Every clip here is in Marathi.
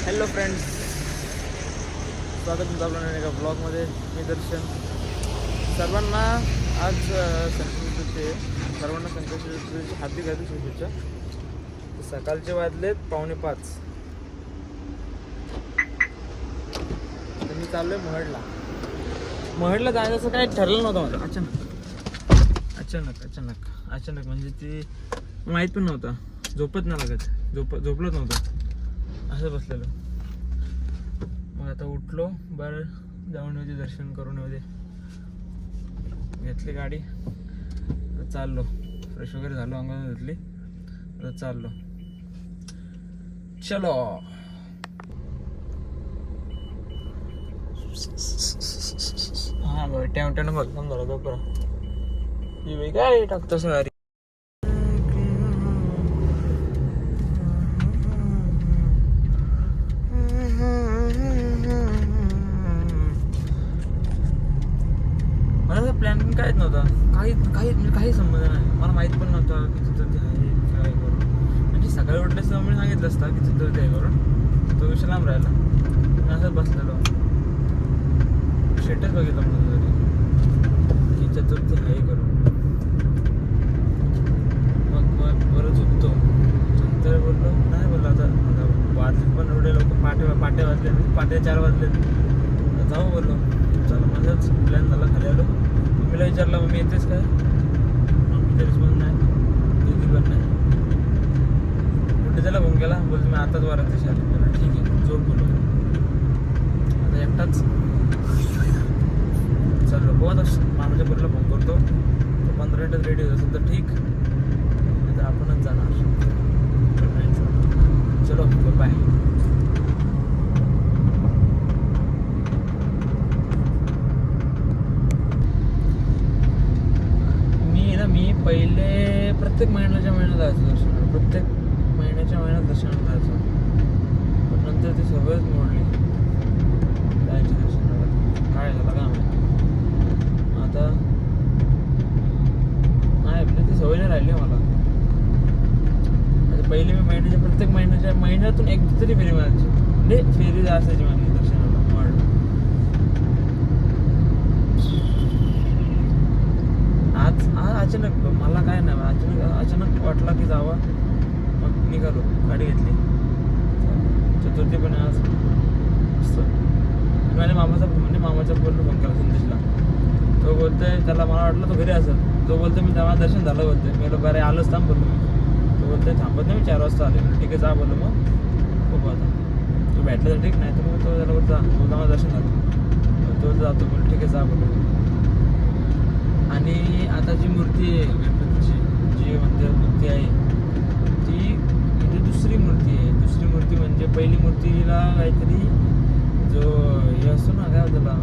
हॅलो फ्रेंड्स, स्वागत तुमचं आपल्या एका ब्लॉगमध्ये. मी दर्शन. सर्वांना आज संकष्टी चतुर्थी आहे. सर्वांना संकष्टी चतुर्थीची हार्दिक हार्दिक शुभेच्छा. सकाळचे वाजलेत 4:45. तर मी चाललोय महडला जायचं असं काही ठरलं नव्हतं माझं. अचानक म्हणजे ती माहीत पण नव्हतं. झोपत नाही लागत, झोपलंच नव्हतं, असं बसलेलं. मग आता उठलो, बरं जाऊन येऊ दे, दर्शन करून येऊ दे. घेतली गाडी, चाललो. फ्रेश वगैरे झालो, अंगावर घेतली, आता चाललो. चलो. हा बरं, टॅमटॅन बघ समजा बरं. ही काय टाकतो सर. मला प्लॅन काहीच नव्हता, काही संबंध नाही. मला माहित पण नव्हतं की चतुर्थी आहे काय करून. म्हणजे सकाळी उठल्याचं मी सांगितलं असतं की चतुर्थी आहे करून, तो विषय लांब राहिला. मी असंच बसलेलो, स्टेटस बघितलं म्हणून तरी की चतुर्थी आहे करून. मग बरं झोपतो. नंतर बोललो आता वाजले पण एवढे लोक, पाटे वाजले, 4:15 वाजले. जाऊ बोललो, चला. माझाच प्लॅन झाला. खाली आलो, मम्मीला विचारलं, मम्मी येतेच काय? मम्मीचा रिस्पॉन्स नाही, दीदी पण नाही. कुठे त्याला फोन केला, बोलतो मी आताच वारात आले. बोला ठीक आहे, झोप बोललो. आता एकटाच चाललो. बघ आता मामाच्या पोरीला फोन करतो, तो 15 मिनिटात रेडी होत असेल तर ठीक, नाही तर आपणच जाणार. चलो बाय. मी पहिले प्रत्येक महिन्याच्या जायचो दर्शनाला, प्रत्येक महिन्याच्या दर्शनाला जायचो. पण नंतर ती सवयच मोडली जायची दर्शनाला. काय झालं का माहिती आता. नाही आपली ती सवय नाही राहिली मला. आता पहिले मी प्रत्येक महिन्यातून एकदा तरी फेरी मारायची, म्हणजे फेरी असायची माझी दर्शनाला. आज अचानक मला काय नाही, अचानक वाटला की जावा. मग निघालो, गाडी घेतली. चतुर्थी पण आज मस्त. माझ्या मामाचा बोललो फोन केला संदेशला. तो बोलतोय, त्याला मला वाटलं तो घरी असेल. तो बोलतो मी तेव्हा दर्शन झालं बोलतोय. मी बोललो बरं आलोच थांब बोललो मी. तो बोलतोय थांबत नाही, मी 4 वाजता आले. ठीक आहे जा बोललो. मग बघू आता तो भेटला तर ठीक, नाही तर मग तो त्याला बोलतो तो तेव्हा दर्शन झालं, तो जातो. बोल ठीक आहे जा बोललो. आणि आता जी मूर्ती आहे गणपतीची, जी मंदिरात मूर्ती आहे, ती म्हणजे दुसरी मूर्ती आहे. दुसरी मूर्ती म्हणजे पहिली मूर्तीला काहीतरी जो हे असतो ना, काय त्याला,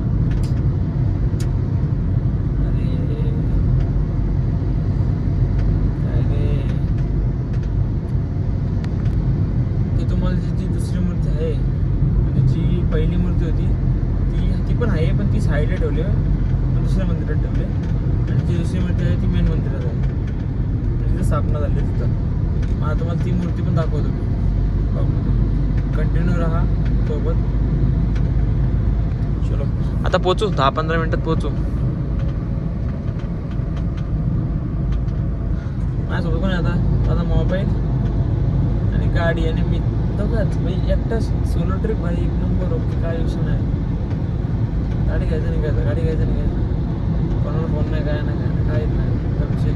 अरे काय रे, ती तुम्हाला जी दुसरी मूर्ती आहे, म्हणजे जी पहिली मूर्ती होती ती पण आहे, पण ती साईडला ठेवली आहे, पण दुसऱ्या मंदिरात ठेवली. आणि जी दुसरी मूर्ती आहे ती मेन मंदिरात आहे, तिथं स्थापना झाली तिथं. मला तुम्हाला ती मूर्ती पण दाखवतो मी. कंटिन्यू राहा सोबत. चलो आता पोचू, 10-15 मिनिटात पोचू. माझ्यासोबत कोण आता मोबाईल आणि गाडी आणि मी दोघंच. भाई एकटाच सोलो ट्रिप, भाई एक नंबर. ओके, काय विषय नाही. गाडी घ्यायचं निघायचं. कोणाला फोन नाही, काय नाही, काहीच नाही. विषय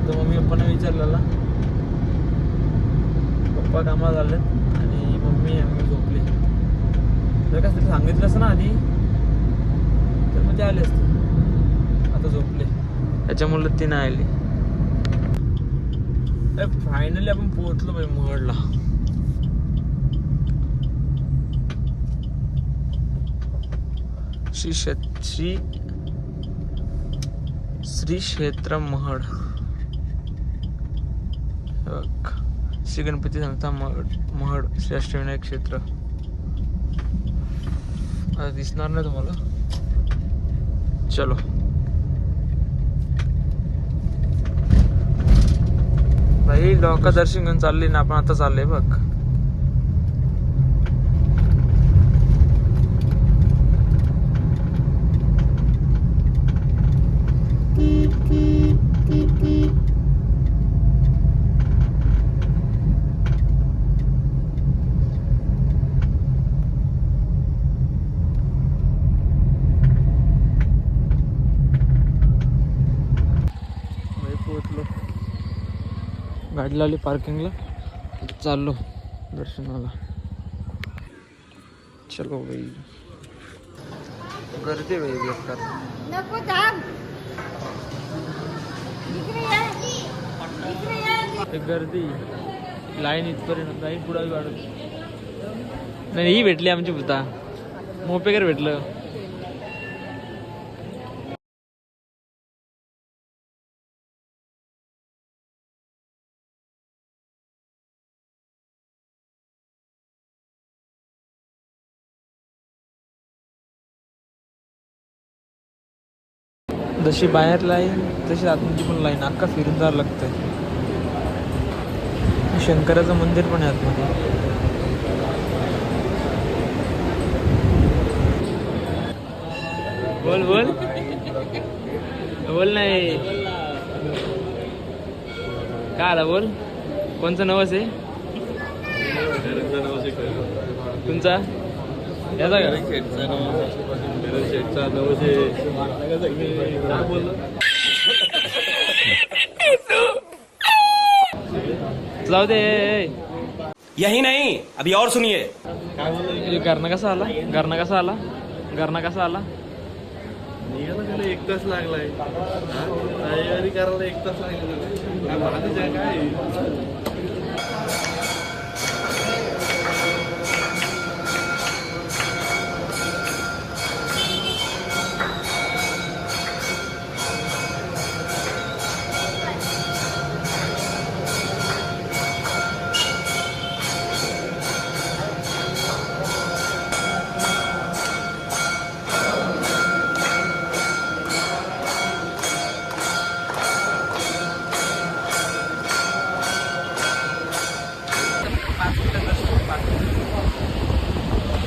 तर मम्मी पप्पांना विचारलेला. पप्पा कामाला झाले आणि मम्मी झोपली. जर का तरी सांगितलं असं ना आधी तर मग ते आले असते. आता झोपले, त्याच्यामुळे ती नाही आली. फायनली आपण पोहोचलो भाई महडला. श्री क्षेत्र महड, श्री गणपती संस्था महड, श्री अष्टविनायक क्षेत्र. आता दिसणार नाही तुम्हाला. चलो भाई, लोक दर्शन घेऊन चालले ना, आपण आता चाललोय बघ. पोहोचलो, गाडी लावली पार्किंगला, चाललो दर्शनाला. चलो भाई, गर्दी भाई बेकार. नको थांब. इकडे ये. गर्दी, लाईन इथपर्यंत, लाईन पुढे वाढत नाही. ही भेटली आमची भूता, मोपेकर भेटलं. जशी बाहेर लाईन तशी आतमध्ये पण लाईन, अख्खा फिरून जावं लागतंय. शंकराचं मंदिर पण आहे आतमध्ये. बोल बोल बोल, नाही काय आला बोल. कोणचं नवस आहे तुमचा? याचा का जाऊ दे. यही नहीं, अभी और सुनिए. घरनं कसा आला? घरनं कसा आला? घरनं कसा आला? त्याला 1 तास लागलाय. तयारी करायला 1 तास लागला. काय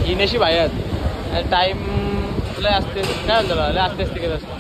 ही नशीब आहे. टाईम लय असते, काय झालं लय असते असते असतं.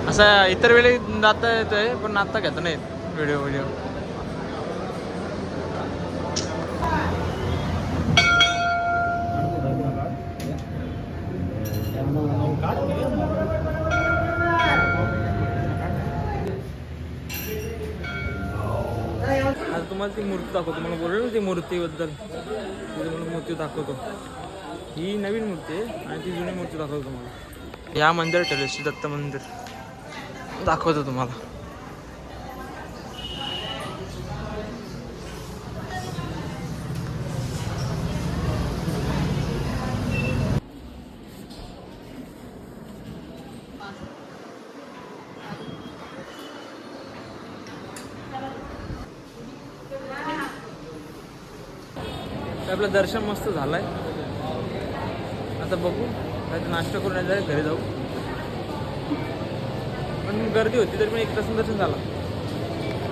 असं इतर वेळी जाता येतोय, पण आता घेता नाही व्हिडिओ. आता तुम्हाला ती मूर्ती दाखवतो. मला बोललो ना ती मूर्तीबद्दल, तुम्हाला मूर्ती दाखवतो. ही नवीन मूर्ती आहे आणि ती जुनी मूर्ती दाखवतो तुम्हाला. या मंदिर ठेवले श्री दत्त मंदिर, दाखवतो तुम्हाला. आपलं दर्शन मस्त झालंय. आता बघू, काय नाश्ता करून यायला घरी जाऊ. पण गर्दी होती तरी पण 1 तास दर्शन झालं.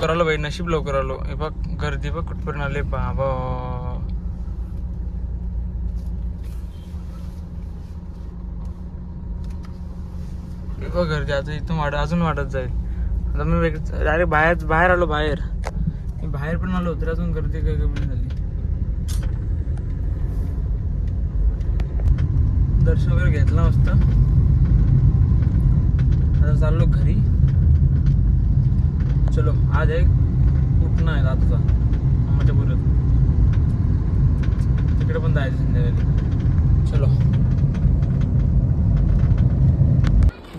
लवकर आलो बाई, नशीब लवकर आलो. हे बघ गर्दी बघ कुठपर्यंत आले. बाबा हे बघ गर्दी आता इथून अजून वाढत जाईल. आता मी डायरेक्ट बाहेर आलो. मी बाहेर पण आलो तर अजून गर्दी काही कमी झाली. दर्शन वगैरे घेतलं मस्त. आता चाललो घरी. चलो, आज एक उठणं आहे रातचा आम्हाच्या पुरात, तिकडे पण जायचं संध्याकाळी. चलो,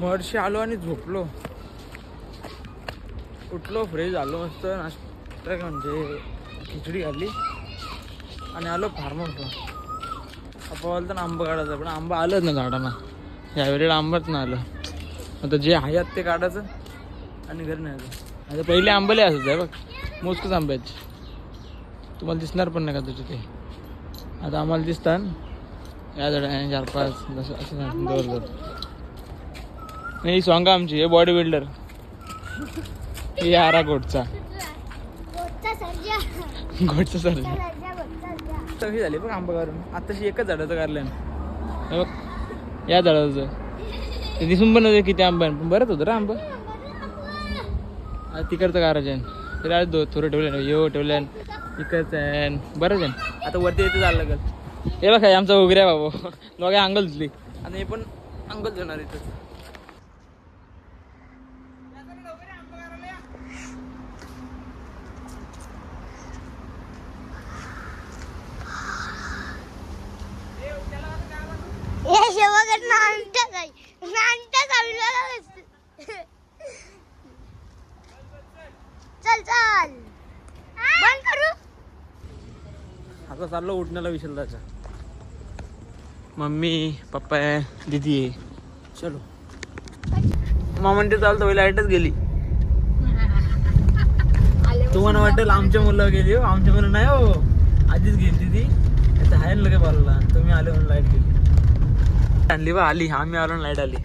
मडशी आलो आणि झोपलो. उठलो फ्रेश झालो मस्त नाश्ता म्हणजे खिचडी खाल्ली आणि आलो फार्म हाऊसला. आपण बोलतो ना आंबा काढायचा पण आंबा आलंच ना झाडांना यावेळेला आंबाच ना आलं. आता जे आहेत ते काढायचं आणि घरी न्यायचं. आता पहिले आंबले असंच आहे बघ मोजकच आंब्याचे तुम्हाला दिसणार पण नाही का तुझे ते. आता आम्हाला दिसतात या झाडा 4-5 जसं असं जोर नाही. सॉंग आमची हे बॉडी बिल्डर हे आरा गोटचा सर्जा कशी झाली बघ आंबा काढून. आताशी एकच झाडाचं काढलं हे बघ या झाडाचं ते दिसून पण नव्हते किती आंबा पण बरंच होतं रे आंबा. आता तिकडचं कारायचं तरी आज थोडं ठेवलं यो ठेवलं इकडचं आहे बरंच आहे. आता वरती येते जायला लागेल. हे बघा आमचा उगऱ्या बाबू दोघे अंगल धुतली आणि हे पण अंगल धुणार इथं. चल चल बंद करू. आता चाललो उठण्याला विशालदाच्या. मम्मी पप्पा आहे दीदी आहे. चलो मामांटे चालतो लाईटच गेली. तुम्हाला वाटेल आमच्या मुलं गेली हो आमच्या मुलं नाही हो आधीच गेली दीदी. आता आहे ना लगे बोलला तुम्ही आले म्हणून लाईट गेली. आणली बा आली आम्ही आलो लाईट आली.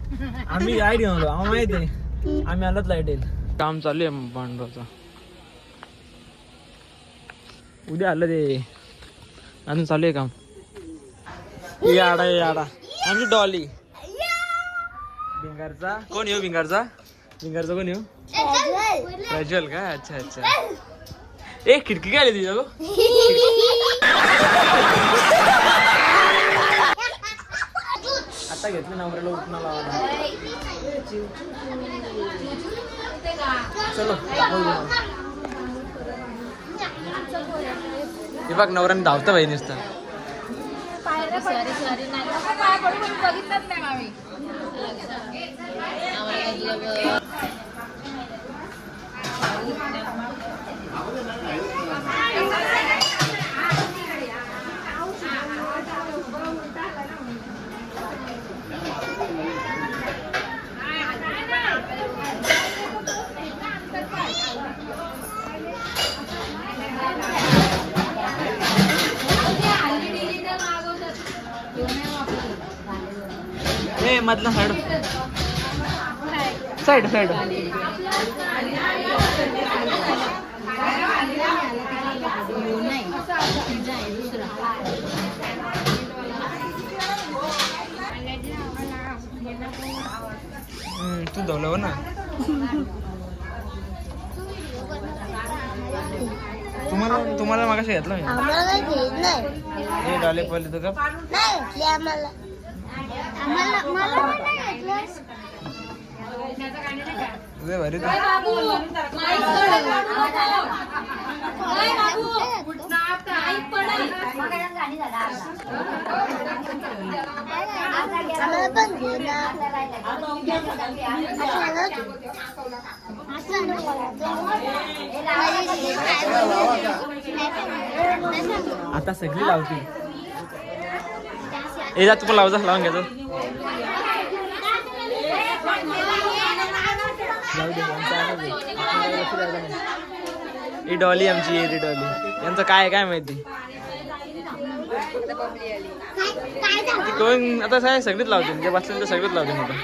आम्ही लाईट घेऊन आलो आम्हाला माहिती आहे आम्ही आलोच लाईट येईल. काम चालू आहे पांडवाचं. उद्या आलं ते अजून चालू आहे काम. याडा याडा आमची डॉली भिंगारचा कोण येऊ भिंगारचा कोण येऊ प्रज्वल का. अच्छा अच्छा ए खिडकी काय आली तुझ्या गो. आता घेतलं नवऱ्याला उठणं लावायला. चलो हे बघ नवऱ्याने धावतं बाई नुसतं. मधला साइड साइड साइड तू धवलं ना. तुम्हाला मागाशी घेतलं डाले पहिले तर का भारी आता सगळी लावती. जा तू पण लावजा लावून घ्यायचं. ही डॉली आमची येरी डॉली यांचं काय माहिती. कोण आता काय सगळीच लावते जे बसले सगळीच लावते आता.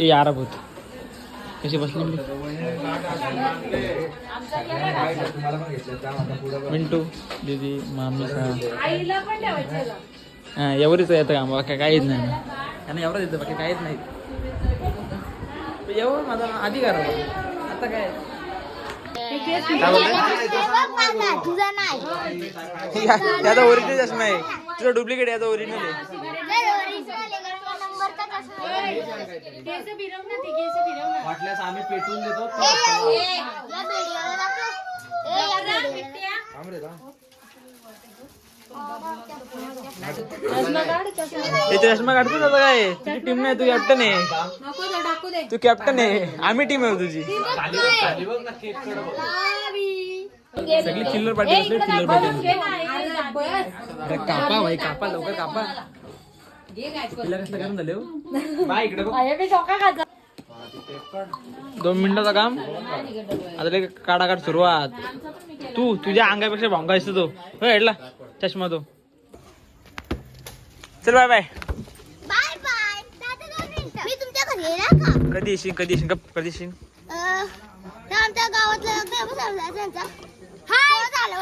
यार भूत कशी बसली मिंटू दीदी मामी एवढीच येतं का बाकी काहीच नाही त्यांना एवढंच येतं बाकी काहीच नाही. एवढं माझा आधी करा आता काय याचा ओरिजिनल चष्मा आहे तुझा डुप्लिकेट याचा ओरिजिनल आहे. वाटल्यास आम्ही पेटवून देतो. हे चष्मा काढतो ना काय तुझी टीम नाही तू कॅप्टन आहे तू कॅप्टन आहे आम्ही टीम आहे तुझी सगळी चिल्लर पार्टी असली चिल्लर पार्टी कापा भाई कापा लवकर कापा तिला कसलं काम झालं बाय इकडे 2 मिनिटाचं काम आता काढा सुरुवात तू तुझ्या अंगापेक्षा भोंगा असतो तो हो हेडला चष्मा तो चल बाय बाय बाय बाय मी तुमच्या घरी येणार का कधी येशील कधी येशील आमच्या गावातलं त्यांचा हाय झालं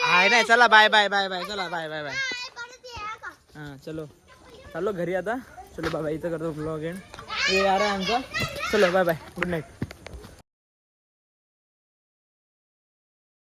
हाय नाही चला बाय बाय बाय बाय चला बाय बाय बाय हा चलो चाललो घरी आता चलो बाय बाय इथं करतो ब्लॉग एंड ये यार आमचा चलो बाय बाय गुड नाईट